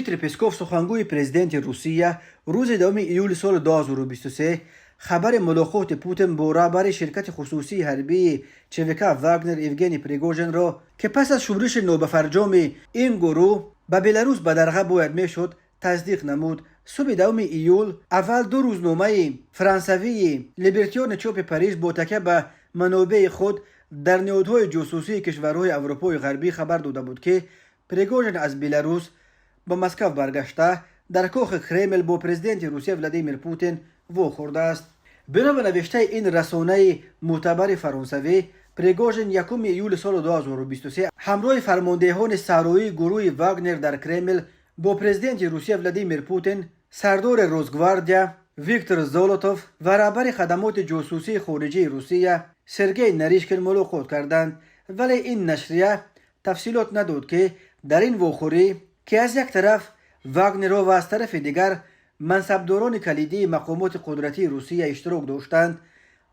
دیمیتری پسکوف سخنگوی پرزیدنت روسیه روز دوم ایول سال 2023 خبر ملاقات پوتین با رهبر شرکت خصوصی حربی چویکا واگنر ایوگنی پریگوژن را که پس از شورش نوبفرجام این گروه به بلاروس به درغه باید میشد تصدیق نمود. صبح دوم ایول اول دو روزنامه فرانسوی لیبرتیون چوپ پاریس با تکیه به منابع خود در نهادهای جاسوسی کشورهای اروپای غربی خبر داده بود که پریگوژن از بلاروس به مسکو برگشته در کاخ کرمل با پرزیدنت روسیه ولادیمیر پوتین واخورده است. بنا به نوشته این رسانه معتبر فرانسوی، پریگوژن یکم ایول سال 2023 همراه فرماندهان صحرایی گروه واگنر در کرمل با پرزیدنت روسیه ولادیمیر پوتین، سردار روزگواردیا ویکتور زولوتوف و رهبر خدمات جاسوسی خارجی روسیه سرگئی نریشکین ملاقات کردند، ولی این نشریه تفصیلات نداد که در این واخوری که از یک طرف واگنر و از طرف دیگر منصبداران کلیدی مقامات قدرتی روسیه اشتراک داشتند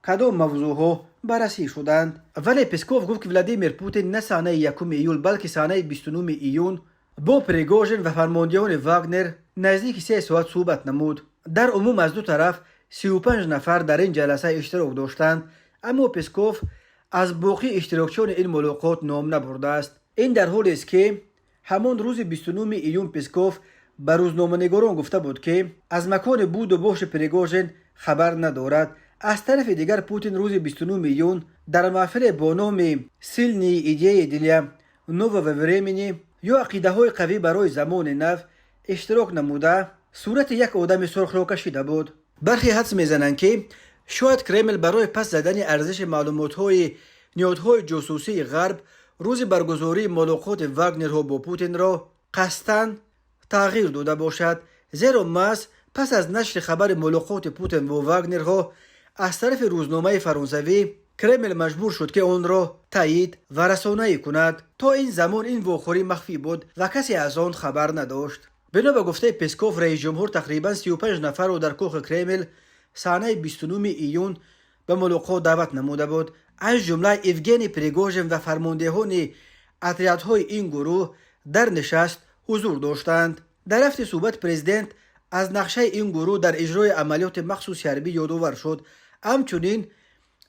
کدام موضوعها بررسی شدند. ولی پسکوف گفت که ولادیمیر پوتین نه سانه یکم ایول بلکه سانه 29 ایون با پریگوژن و فرماندهان واگنر نزدیک 3 ساعت صحبت نمود. در عموم از دو طرف 35 نفر در این جلسه اشتراک داشتند، اما پسکوف از باقی اشتراکچیان این ملاقات نام نبرده است. این در حالی است که همان روز 29 ایون پسکوف به روزنامه‌نگاران گفته بود که از مکان بود و بخش پریگوژن خبر ندارد. از طرف دیگر پوتین روز 29 ایون در محفل با نام سیلنی ایدیه دیلیا نوو و ورمینی یا عقیده های قوی برای زمان نو اشتراک نموده صورت یک آدم سرخ را کشیده بود. برخی حدس میزنند که شاید کرمل برای پس زدن ارزش معلومات های نهادهای جاسوسی غرب روز برگزاری ملاقات واگنرها با پوتین را قصداً تغییر داده باشد، زیرا محض پس از نشر خبر ملاقات پوتین با واگنرها از طرف روزنامه فرانسوی کرمل مجبور شد که آن را تایید و رسانه‌ای کند. تا این زمان این واخوری مخفی بود و کسی از آن خبر نداشت. بنا به گفته پسکوف رئیس جمهور تقریبا 35 نفر را در کاخ کرمل سانه 29 ایون به ملاقات دعوت نموده بود، از جمله ایوگنی پریگوژن و فرماندهان اتریادهای این گروه در نشست حضور داشتند. در رفت صحبت پرزیدنت از نقشه این گروه در اجرای عملیات مخصوص حربی یادآور شد، همچنین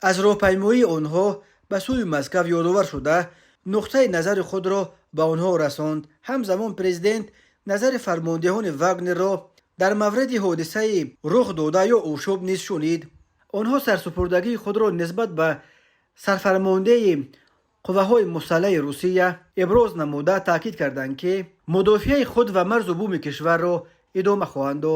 از راهپیمایی آنها به سوی مسکو یادآور شده نقطه نظر خود را به آنها رساند. همزمان پرزیدنت نظر فرماندهان واگنر را در مورد حادثه رخ داده یا اوشوب نیز شنید. آنها سرسپردگی خود را نسبت به سرفرمانده قوه‌های مسلح روسیه ابراز نموده تاکید کردند که مدافعه خود و مرز و بوم کشور را ادامه خواهند داد.